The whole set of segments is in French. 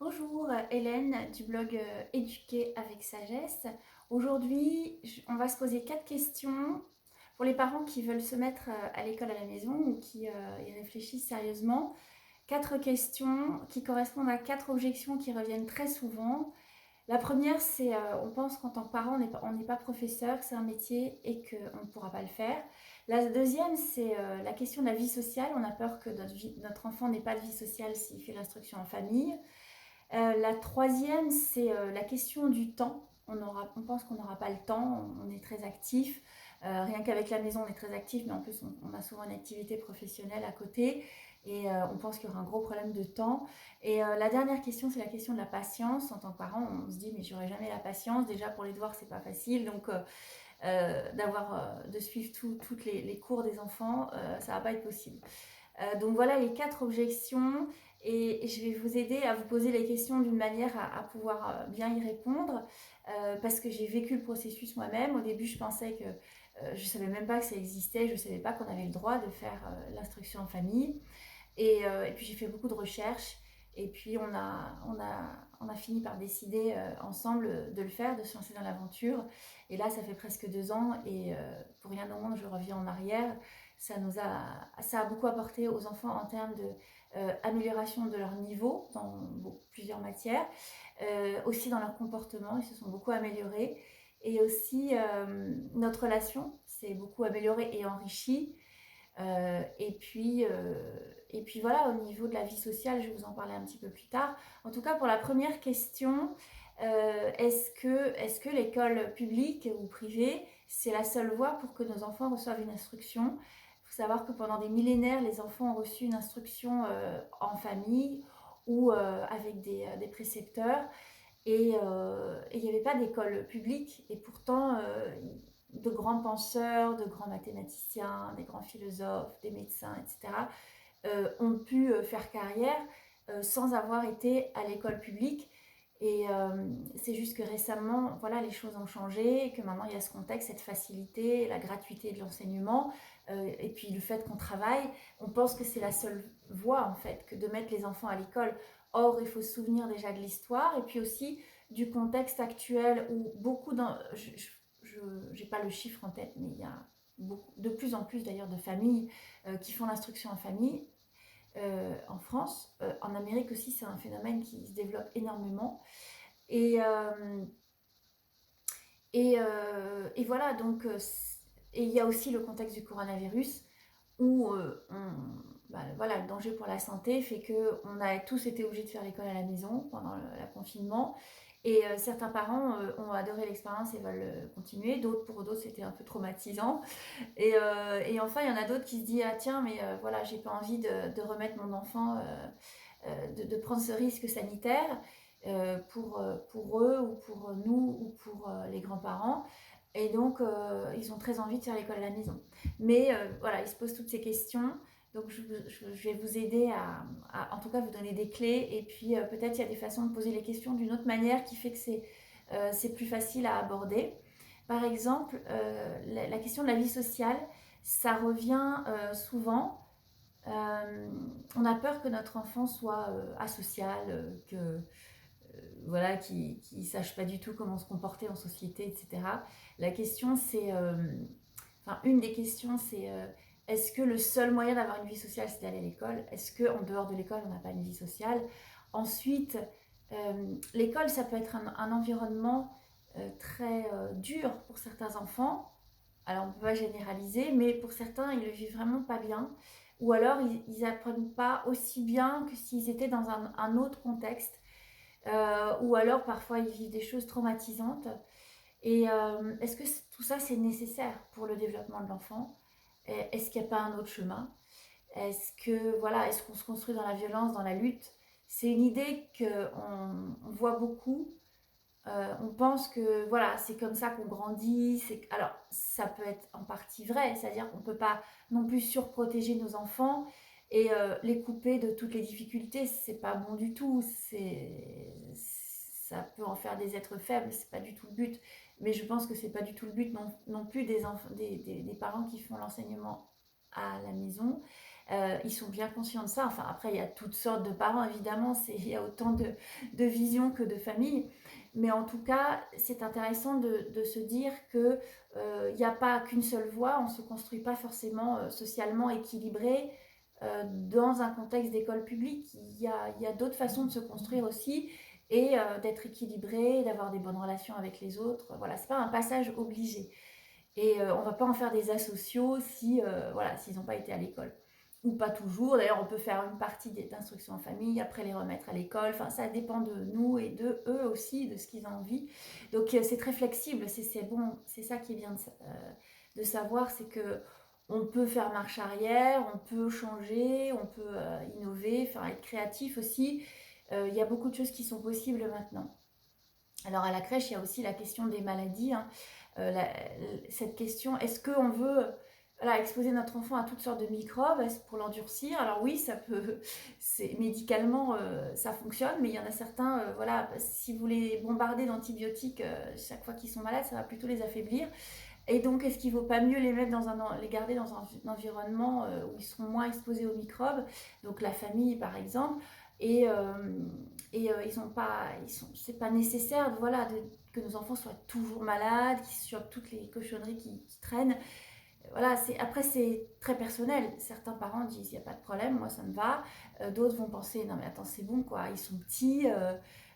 Bonjour, Hélène du blog Éduquer avec sagesse. Aujourd'hui, on va se poser 4 questions pour les parents qui veulent se mettre à l'école à la maison ou qui y réfléchissent sérieusement. 4 questions qui correspondent à 4 objections qui reviennent très souvent. La première, c'est on pense qu'en tant que parent, on n'est pas professeur, que c'est un métier et qu'on ne pourra pas le faire. La deuxième, c'est la question de la vie sociale. On a peur que notre enfant n'ait pas de vie sociale s'il fait l'instruction en famille. La troisième, c'est la question du temps. On pense qu'on n'aura pas le temps, on est très actif. Rien qu'avec la maison, on est très actif, mais en plus, on a souvent une activité professionnelle à côté. Et on pense qu'il y aura un gros problème de temps. Et la dernière question, c'est la question de la patience. En tant que parent, on se dit, mais j'aurai jamais la patience. Déjà, pour les devoirs, c'est pas facile. Donc, de suivre toutes les cours des enfants, ça va pas être possible. Donc voilà les 4 objections et je vais vous aider à vous poser les questions d'une manière à pouvoir bien y répondre parce que j'ai vécu le processus moi-même. Au début, je pensais que je savais même pas que ça existait, je savais pas qu'on avait le droit de faire l'instruction en famille. Et puis j'ai fait beaucoup de recherches et puis on a fini par décider ensemble de le faire, de se lancer dans l'aventure. Et là, ça fait presque 2 ans et pour rien au monde, je reviens en arrière. Ça a beaucoup apporté aux enfants en termes de amélioration de leur niveau dans plusieurs matières, aussi dans leur comportement, ils se sont beaucoup améliorés. Et aussi notre relation s'est beaucoup améliorée et enrichie. Et puis voilà, au niveau de la vie sociale, je vais vous en parler un petit peu plus tard. En tout cas, pour la première question, est-ce que l'école publique ou privée, c'est la seule voie pour que nos enfants reçoivent une instruction? Il faut savoir que pendant des millénaires, les enfants ont reçu une instruction en famille ou avec des précepteurs. Et il n'y avait pas d'école publique. Et pourtant, de grands penseurs, de grands mathématiciens, des grands philosophes, des médecins, etc., ont pu faire carrière sans avoir été à l'école publique. Et c'est juste que récemment, voilà, les choses ont changé, et que maintenant il y a ce contexte, cette facilité, la gratuité de l'enseignement, et puis le fait qu'on travaille, on pense que c'est la seule voie en fait, que de mettre les enfants à l'école. Or, il faut se souvenir déjà de l'histoire, et puis aussi du contexte actuel où beaucoup d'un... Je n'ai pas le chiffre en tête, mais il y a de plus en plus d'ailleurs de familles qui font l'instruction en famille en France. En Amérique aussi, c'est un phénomène qui se développe énormément. Et, euh, et voilà, donc, et il y a aussi le contexte du coronavirus où voilà, le danger pour la santé fait qu'on a tous été obligés de faire l'école à la maison pendant le confinement. Et certains parents ont adoré l'expérience et veulent continuer. Pour d'autres, c'était un peu traumatisant. Et enfin, il y en a d'autres qui se disent, ah tiens, mais voilà, j'ai pas envie de remettre mon enfant, de prendre ce risque sanitaire pour eux ou pour nous ou pour les grands-parents. Et donc, ils ont très envie de faire l'école à la maison. Mais voilà, ils se posent toutes ces questions. Donc, je vais vous aider en tout cas, vous donner des clés. Et puis, peut-être il y a des façons de poser les questions d'une autre manière qui fait que c'est plus facile à aborder. Par exemple, la question de la vie sociale, ça revient souvent. On a peur que notre enfant soit asocial, voilà, qu'il ne sache pas du tout comment se comporter en société, etc. La question, c'est, enfin, une des questions, c'est est-ce que le seul moyen d'avoir une vie sociale, c'est d'aller à l'école? Est-ce qu'en dehors de l'école, on n'a pas une vie sociale? Ensuite, l'école, ça peut être un environnement très dur pour certains enfants. Alors, on ne peut pas généraliser, mais pour certains, ils le vivent vraiment pas bien. Ou alors, ils n'apprennent pas aussi bien que s'ils étaient dans un autre contexte. Ou alors, parfois, ils vivent des choses traumatisantes. Et est-ce que tout ça, c'est nécessaire pour le développement de l'enfant? Est-ce qu'il n'y a pas un autre chemin? Est-ce qu'on se construit dans la violence, dans la lutte? C'est une idée qu'on voit beaucoup. On pense que voilà, c'est comme ça qu'on grandit. Alors, ça peut être en partie vrai, c'est-à-dire qu'on ne peut pas non plus surprotéger nos enfants et les couper de toutes les difficultés. C'est pas bon du tout. Ça peut en faire des êtres faibles, c'est pas du tout le but. Mais je pense que c'est pas du tout le but non plus des parents qui font l'enseignement à la maison. Ils sont bien conscients de ça. Enfin, après, il y a toutes sortes de parents, évidemment, il y a autant de visions que de familles. Mais en tout cas, c'est intéressant de se dire que il n'y a pas qu'une seule voie, on ne se construit pas forcément socialement équilibré dans un contexte d'école publique. Il y a d'autres façons de se construire aussi et d'être équilibré, d'avoir des bonnes relations avec les autres. Voilà, c'est pas un passage obligé. Et on va pas en faire des asociaux si, voilà, s'ils n'ont pas été à l'école. Ou pas toujours. D'ailleurs, on peut faire une partie d'instruction en famille, après les remettre à l'école. Enfin, ça dépend de nous et de eux aussi, de ce qu'ils ont envie. Donc, c'est très flexible. C'est bon. C'est ça qui est bien de savoir, c'est que on peut faire marche arrière, on peut changer, on peut innover, enfin, être créatif aussi. Il y a beaucoup de choses qui sont possibles maintenant. Alors à la crèche, il y a aussi la question des maladies, hein. La cette question, est-ce qu'on veut, voilà, exposer notre enfant à toutes sortes de microbes pour l'endurcir? Alors oui, ça peut c'est médicalement, ça fonctionne, mais il y en a certains, voilà, si vous les bombardez d'antibiotiques, chaque fois qu'ils sont malades, ça va plutôt les affaiblir. Et donc, est-ce qu'il ne vaut pas mieux les garder dans un environnement où ils seront moins exposés aux microbes, donc la famille par exemple, et, ils ont pas, c'est pas nécessaire, voilà, que nos enfants soient toujours malades, qu'ils sur toutes les cochonneries qui traînent. Voilà, après c'est très personnel. Certains parents disent il n'y a pas de problème, moi ça me va. D'autres vont penser non mais attends c'est bon quoi, ils sont petits,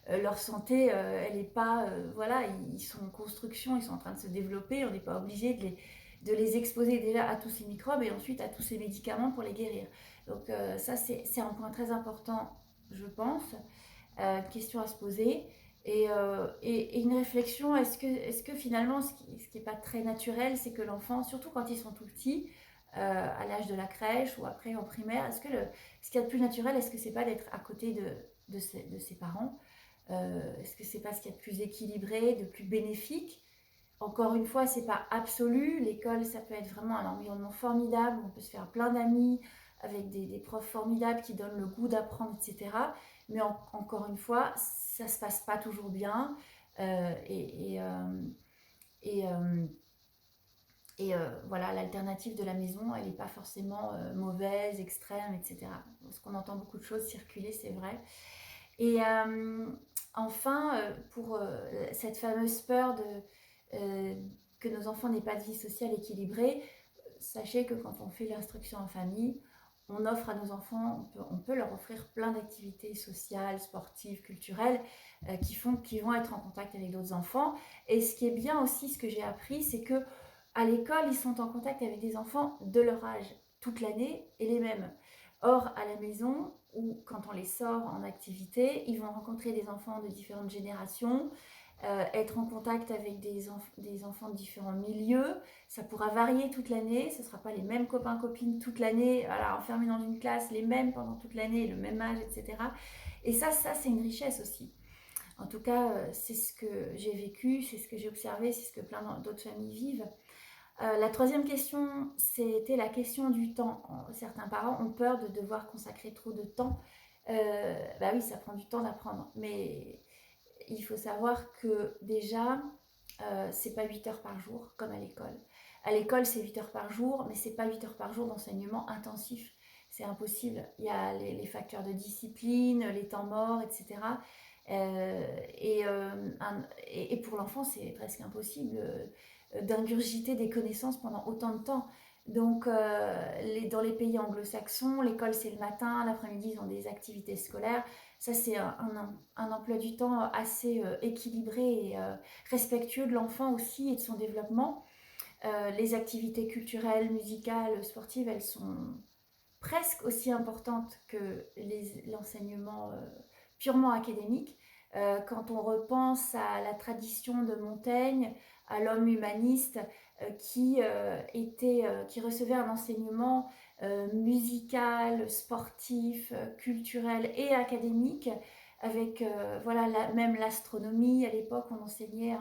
leur santé elle est pas, voilà, ils sont en construction, ils sont en train de se développer. On n'est pas obligé de les exposer déjà à tous ces microbes et ensuite à tous ces médicaments pour les guérir. Donc ça c'est un point très important, je pense, question à se poser. Et une réflexion, est-ce que finalement, ce qui est pas très naturel, c'est que l'enfant, surtout quand ils sont tout petits, à l'âge de la crèche ou après en primaire, ce qu'il y a de plus naturel, est-ce que c'est pas d'être à côté de ses parents? Est-ce que c'est pas ce qu'il y a de plus équilibré, de plus bénéfique? Encore une fois, c'est pas absolu. L'école, ça peut être vraiment un environnement formidable. On peut se faire plein d'amis avec des profs formidables qui donnent le goût d'apprendre, etc. Mais encore une fois, ça se passe pas toujours bien. Euh, et et, euh, et, euh, voilà, l'alternative de la maison, elle n'est pas forcément mauvaise, extrême, etc. Parce qu'on entend beaucoup de choses circuler, c'est vrai. Et enfin, pour cette fameuse peur euh, que nos enfants n'aient pas de vie sociale équilibrée, sachez que quand on fait l'instruction en famille, on offre à nos enfants, on peut leur offrir plein d'activités sociales, sportives, culturelles qui vont être en contact avec d'autres enfants. Et ce qui est bien aussi, ce que j'ai appris, c'est que à l'école, ils sont en contact avec des enfants de leur âge toute l'année et les mêmes. Or, à la maison, ou quand on les sort en activité, ils vont rencontrer des enfants de différentes générations, être en contact avec des enfants de différents milieux. Ça pourra varier toute l'année, ce ne sera pas les mêmes copains-copines toute l'année, voilà, enfermés dans une classe, les mêmes pendant toute l'année, le même âge, etc. Et ça c'est une richesse aussi. En tout cas, c'est ce que j'ai vécu, c'est ce que j'ai observé, c'est ce que plein d'autres familles vivent. La troisième question, c'était la question du temps. Certains parents ont peur de devoir consacrer trop de temps. Bah oui, ça prend du temps d'apprendre, mais il faut savoir que déjà, c'est pas 8 heures par jour comme à l'école. À l'école, c'est 8 heures par jour, mais c'est pas 8 heures par jour d'enseignement intensif. C'est impossible. Il y a les facteurs de discipline, les temps morts, etc. Et pour l'enfant, c'est presque impossible d'ingurgiter des connaissances pendant autant de temps. Donc, dans les pays anglo-saxons, l'école c'est le matin, l'après-midi ils ont des activités scolaires. Ça, c'est un emploi du temps assez équilibré et respectueux de l'enfant aussi et de son développement. Les activités culturelles, musicales, sportives, elles sont presque aussi importantes que l'enseignement purement académique. Quand on repense à la tradition de Montaigne, à l'homme humaniste qui recevait un enseignement musical, sportif, culturel et académique, avec voilà, même l'astronomie. À l'époque, on enseignait,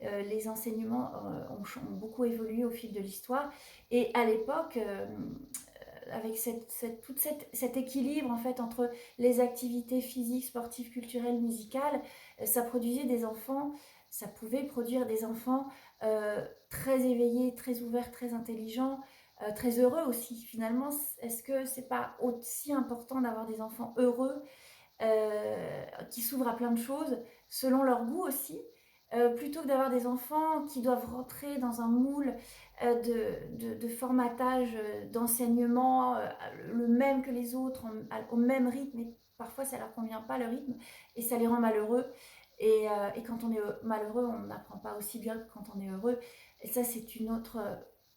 les enseignements ont beaucoup évolué au fil de l'histoire. Et à l'époque, avec cet équilibre en fait entre les activités physiques, sportives, culturelles, musicales, ça produisait des enfants, ça pouvait produire des enfants très éveillés, très ouverts, très intelligents, très heureux aussi. Finalement, est-ce que c'est pas aussi important d'avoir des enfants heureux, qui s'ouvrent à plein de choses, selon leur goût aussi, plutôt que d'avoir des enfants qui doivent rentrer dans un moule de formatage, d'enseignement, le même que les autres, au même rythme, et parfois ça leur convient pas le rythme, et ça les rend malheureux. Et quand on est malheureux, on n'apprend pas aussi bien que quand on est heureux. Et ça, c'est une autre,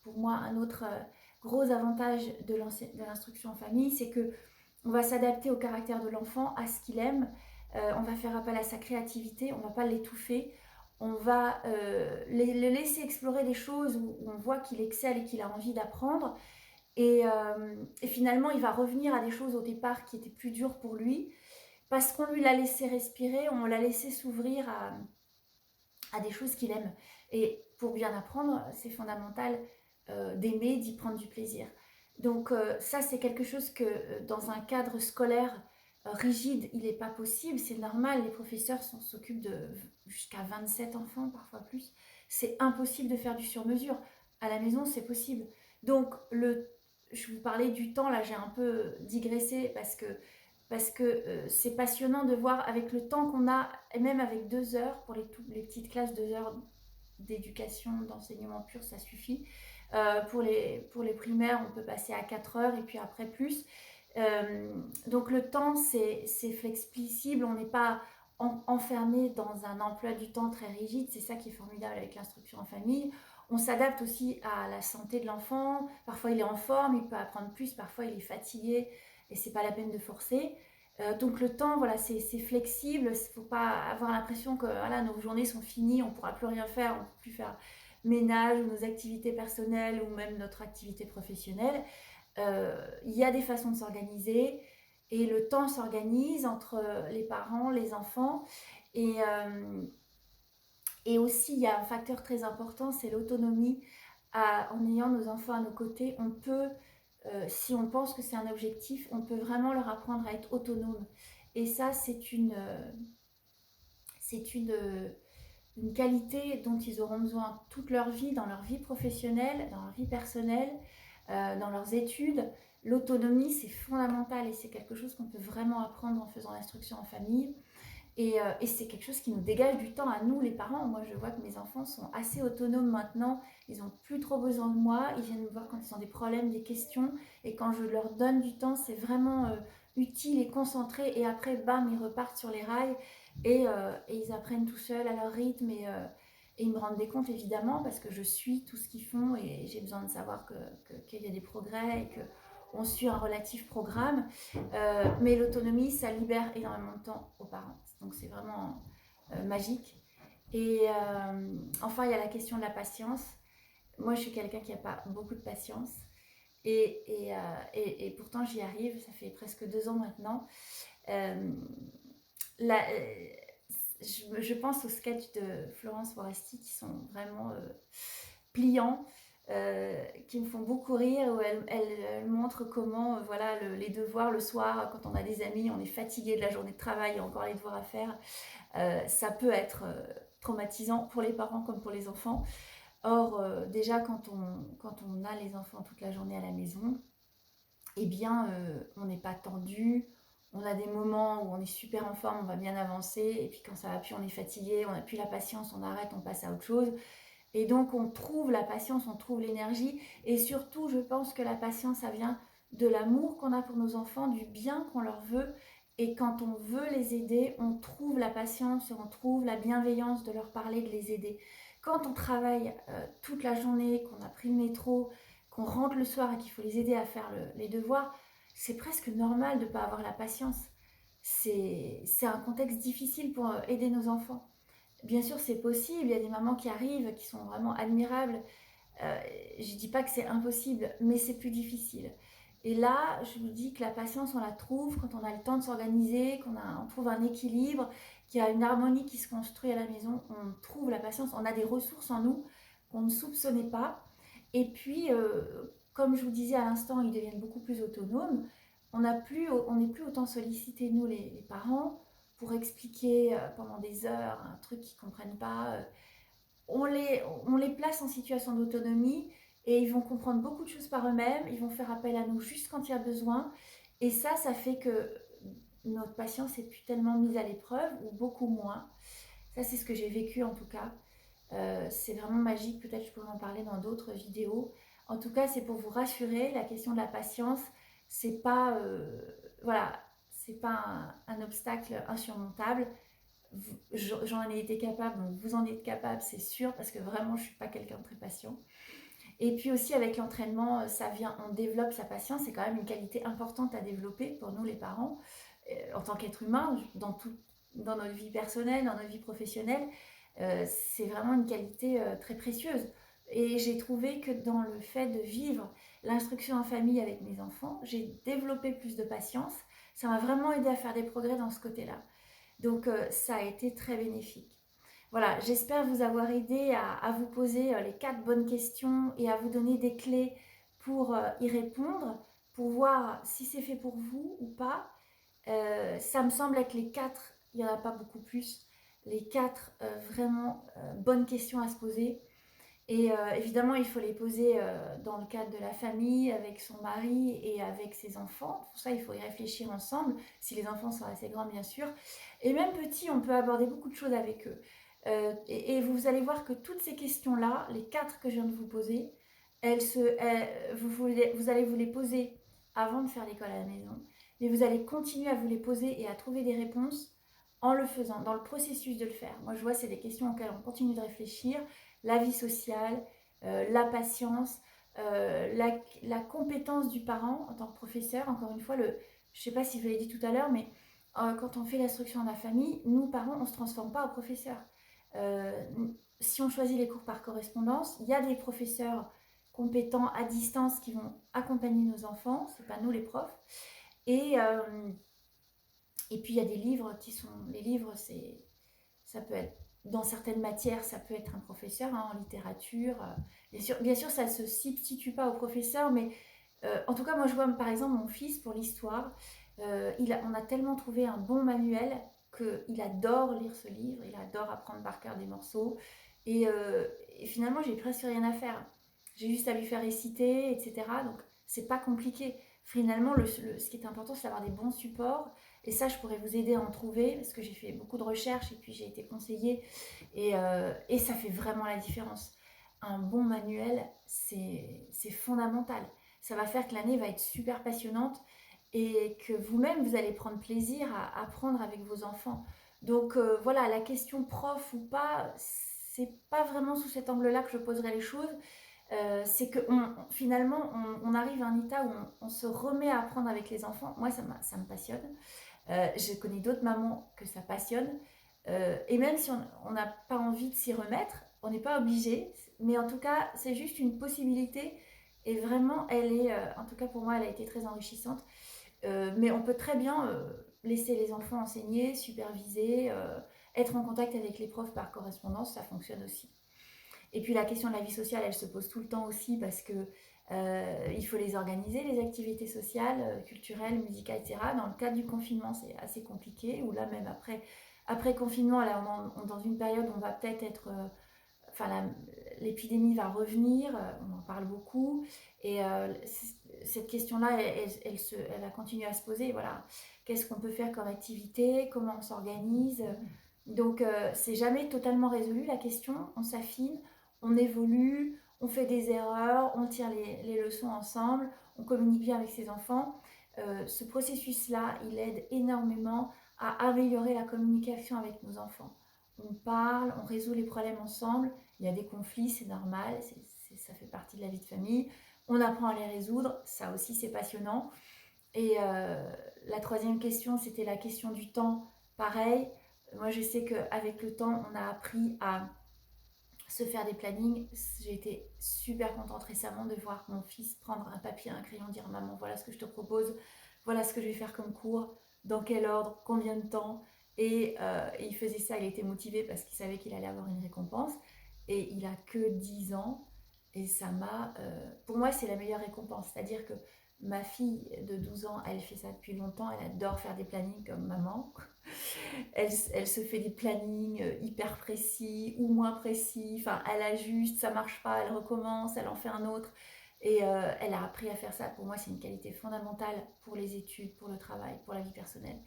pour moi, un autre gros avantage de l'instruction en famille, c'est que on va s'adapter au caractère de l'enfant, à ce qu'il aime. On va faire appel à sa créativité, on ne va pas l'étouffer. On va le laisser explorer des choses où on voit qu'il excelle et qu'il a envie d'apprendre. Et finalement, il va revenir à des choses au départ qui étaient plus dures pour lui, parce qu'on lui l'a laissé respirer, on l'a laissé s'ouvrir à des choses qu'il aime. Et pour bien apprendre, c'est fondamental d'aimer, d'y prendre du plaisir. Donc ça, c'est quelque chose que dans un cadre scolaire rigide, il n'est pas possible. C'est normal, les professeurs s'occupent de jusqu'à 27 enfants, parfois plus. C'est impossible de faire du sur-mesure. À la maison, c'est possible. Donc, je vous parlais du temps, là j'ai un peu digressé parce que c'est passionnant de voir avec le temps qu'on a, et même avec 2 heures, pour les petites classes, 2 heures d'éducation, d'enseignement pur, ça suffit. Pour les primaires, on peut passer à 4 heures et puis après plus. Donc le temps, c'est flexible, on n'est pas enfermé dans un emploi du temps très rigide, c'est ça qui est formidable avec l'instruction en famille. On s'adapte aussi à la santé de l'enfant, parfois il est en forme, il peut apprendre plus, parfois il est fatigué et c'est pas la peine de forcer. Donc le temps, voilà, c'est flexible, il ne faut pas avoir l'impression que voilà, nos journées sont finies, on ne pourra plus rien faire, on ne peut plus faire ménage ou nos activités personnelles ou même notre activité professionnelle. Il y a des façons de s'organiser et le temps s'organise entre les parents, les enfants. Et aussi, il y a un facteur très important, c'est l'autonomie. En ayant nos enfants à nos côtés, on peut, si on pense que c'est un objectif, on peut vraiment leur apprendre à être autonome. Et ça, c'est une qualité dont ils auront besoin toute leur vie, dans leur vie professionnelle, dans leur vie personnelle, dans leurs études. L'autonomie, c'est fondamental et c'est quelque chose qu'on peut vraiment apprendre en faisant l'instruction en famille. Et c'est quelque chose qui nous dégage du temps à nous, les parents. Moi, je vois que mes enfants sont assez autonomes maintenant. Ils n'ont plus trop besoin de moi. Ils viennent me voir quand ils ont des problèmes, des questions. Et quand je leur donne du temps, c'est vraiment utile et concentré. Et après, bam, ils repartent sur les rails. Et ils apprennent tout seuls à leur rythme. Et ils me rendent des comptes, évidemment, parce que je suis tout ce qu'ils font. Et j'ai besoin de savoir qu'il y a des progrès et qu'on suit un relatif programme. Mais l'autonomie, ça libère énormément de temps aux parents. Donc c'est vraiment magique. Et enfin, il y a la question de la patience. Moi, je suis quelqu'un qui n'a pas beaucoup de patience. Et pourtant, j'y arrive. Ça fait presque 2 ans maintenant. Euh, la- euh, je pense aux sketchs de Florence Foresti qui sont vraiment pliants, qui me font beaucoup rire, où elle montre comment voilà, les devoirs le soir, quand on a des amis, on est fatigué de la journée de travail, il y a encore les devoirs à faire. Ça peut être traumatisant pour les parents comme pour les enfants. Or, déjà, quand on a les enfants toute la journée à la maison, eh bien, on n'est pas tendu. On a des moments où on est super en forme, on va bien avancer. Et puis quand ça va plus, on est fatigué, on n'a plus la patience, on arrête, on passe à autre chose. Et donc, on trouve la patience, on trouve l'énergie. Et surtout, je pense que la patience, ça vient de l'amour qu'on a pour nos enfants, du bien qu'on leur veut. Et quand on veut les aider, on trouve la patience, on trouve la bienveillance de leur parler, de les aider. Quand on travaille toute la journée, qu'on a pris le métro, qu'on rentre le soir et qu'il faut les aider à faire les devoirs, c'est presque normal de ne pas avoir la patience. C'est un contexte difficile pour aider nos enfants. Bien sûr, c'est possible, il y a des mamans qui arrivent, qui sont vraiment admirables. Euh, je ne dis pas que c'est impossible, mais c'est plus difficile. Et là, je vous dis que la patience, on la trouve quand on a le temps de s'organiser, on trouve un équilibre, qu'il y a une harmonie qui se construit à la maison. On trouve la patience, on a des ressources en nous qu'on ne soupçonnait pas. Et puis, comme je vous disais à l'instant, ils deviennent beaucoup plus autonomes. On n'est plus autant sollicités, nous, les parents, pour expliquer pendant des heures un truc qu'ils ne comprennent pas. On les place en situation d'autonomie et ils vont comprendre beaucoup de choses par eux-mêmes, ils vont faire appel à nous juste quand il y a besoin. Et ça fait que notre patience est plus tellement mise à l'épreuve, ou beaucoup moins. Ça, c'est ce que j'ai vécu en tout cas. C'est vraiment magique, peut-être je pourrais en parler dans d'autres vidéos. En tout cas, c'est pour vous rassurer, la question de la patience, c'est pas, voilà, c'est pas un obstacle insurmontable. J'en ai été capable, donc vous en êtes capable, c'est sûr, parce que vraiment, je suis pas quelqu'un de très patient. Et puis aussi avec l'entraînement, ça vient, on développe sa patience, c'est quand même une qualité importante à développer pour nous les parents, en tant qu'être humain, dans notre vie personnelle, dans notre vie professionnelle, c'est vraiment une qualité très précieuse. Et j'ai trouvé que dans le fait de vivre l'instruction en famille avec mes enfants, j'ai développé plus de patience. Ça m'a vraiment aidé à faire des progrès dans ce côté-là. Donc ça a été très bénéfique. Voilà, j'espère vous avoir aidé à vous poser les 4 bonnes questions et à vous donner des clés pour y répondre, pour voir si c'est fait pour vous ou pas. Ça me semble être les 4, il n'y en a pas beaucoup plus, les 4 vraiment bonnes questions à se poser. Et évidemment, il faut les poser dans le cadre de la famille, avec son mari et avec ses enfants. Pour ça, il faut y réfléchir ensemble, si les enfants sont assez grands, bien sûr. Et même petits, on peut aborder beaucoup de choses avec eux. Et vous allez voir que toutes ces questions-là, les 4 que je viens de vous poser, vous allez vous les poser avant de faire l'école à la maison. Mais vous allez continuer à vous les poser et à trouver des réponses en le faisant, dans le processus de le faire. Moi, je vois, c'est des questions auxquelles on continue de réfléchir. La vie sociale, la patience, la compétence du parent en tant que professeur. Encore une fois, je ne sais pas si je l'ai dit tout à l'heure, mais quand on fait l'instruction dans la famille, nous, parents, on ne se transforme pas en professeur. Euh, Si on choisit les cours par correspondance, il y a des professeurs compétents à distance qui vont accompagner nos enfants, c'est pas nous les profs. Et, euh, et puis il y a des livres qui sont... Les livres, ça peut être... Dans certaines matières, ça peut être un professeur, hein, en littérature. Bien sûr, ça ne se substitue pas au professeur, mais en tout cas, moi je vois par exemple mon fils pour l'histoire. On a tellement trouvé un bon manuel qu'il adore lire ce livre, il adore apprendre par cœur des morceaux. Et, euh, et finalement, j'ai presque rien à faire. J'ai juste à lui faire réciter, etc. Donc, c'est pas compliqué. Finalement, ce qui est important, c'est d'avoir des bons supports. Et ça, je pourrais vous aider à en trouver parce que j'ai fait beaucoup de recherches et puis j'ai été conseillée. Et ça fait vraiment la différence. Un bon manuel, c'est fondamental. Ça va faire que l'année va être super passionnante et que vous-même, vous allez prendre plaisir à apprendre avec vos enfants. Donc voilà, la question prof ou pas, c'est pas vraiment sous cet angle-là que je poserai les choses. C'est que finalement, on arrive à un état où on se remet à apprendre avec les enfants. Moi, ça me passionne. Je connais d'autres mamans que ça passionne. Et même si on n'a pas envie de s'y remettre, on n'est pas obligé. Mais en tout cas, c'est juste une possibilité. Et vraiment, en tout cas pour moi, elle a été très enrichissante. Mais on peut très bien laisser les enfants enseigner, superviser, être en contact avec les profs par correspondance, ça fonctionne aussi. Et puis la question de la vie sociale, elle se pose tout le temps aussi parce que il faut les organiser, les activités sociales, culturelles, musicales, etc. Dans le cadre du confinement, c'est assez compliqué. Ou là, même après confinement, là, on est dans une période où on va peut-être être... enfin, l'épidémie va revenir, on en parle beaucoup. Et cette question-là, elle va continuer à se poser. Voilà. Qu'est-ce qu'on peut faire comme activité? Comment on s'organise? Donc, c'est jamais totalement résolu la question. On s'affine, on évolue, on fait des erreurs, on tire les leçons ensemble, on communique bien avec ses enfants. Ce processus-là, il aide énormément à améliorer la communication avec nos enfants. On parle, on résout les problèmes ensemble. Il y a des conflits, c'est normal, ça fait partie de la vie de famille. On apprend à les résoudre, ça aussi c'est passionnant. Et la troisième question, c'était la question du temps. Pareil, moi je sais qu'avec le temps, on a appris à se faire des plannings. J'ai été super contente récemment de voir mon fils prendre un papier, un crayon, dire maman, voilà ce que je te propose, voilà ce que je vais faire comme cours, dans quel ordre, combien de temps. Et il faisait ça, il était motivé parce qu'il savait qu'il allait avoir une récompense. Et il a que 10 ans. Et ça m'a... pour moi, c'est la meilleure récompense. C'est-à-dire que Ma fille de 12 ans, elle fait ça depuis longtemps, elle adore faire des plannings comme maman. Elle se fait des plannings hyper précis ou moins précis, enfin elle ajuste, ça marche pas, elle recommence, elle en fait un autre. Et elle a appris à faire ça. Pour moi, c'est une qualité fondamentale pour les études, pour le travail, pour la vie personnelle.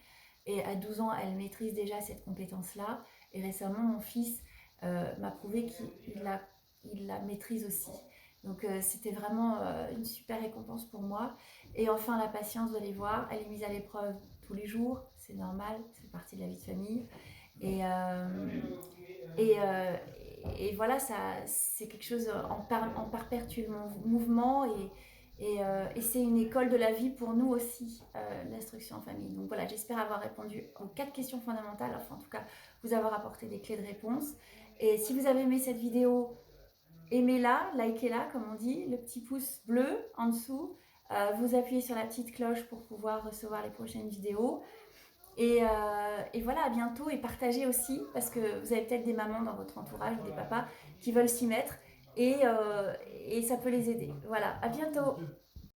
Et à 12 ans, elle maîtrise déjà cette compétence-là. Et récemment, mon fils m'a prouvé qu'il la maîtrise aussi. Donc c'était vraiment une super récompense pour moi. Et enfin, la patience de les voir, elle est mise à l'épreuve tous les jours, c'est normal, c'est partie de la vie de famille. Et, et, euh, et voilà, ça, c'est quelque chose en perpétuel mouvement et c'est une école de la vie pour nous aussi, l'instruction en famille. Donc voilà, j'espère avoir répondu aux 4 questions fondamentales, enfin en tout cas vous avoir apporté des clés de réponse. Et si vous avez aimé cette vidéo, aimez-la, likez-la comme on dit, le petit pouce bleu en dessous. Vous appuyez sur la petite cloche pour pouvoir recevoir les prochaines vidéos. Et voilà, à bientôt et partagez aussi parce que vous avez peut-être des mamans dans votre entourage ou des papas qui veulent s'y mettre et ça peut les aider. Voilà, à bientôt.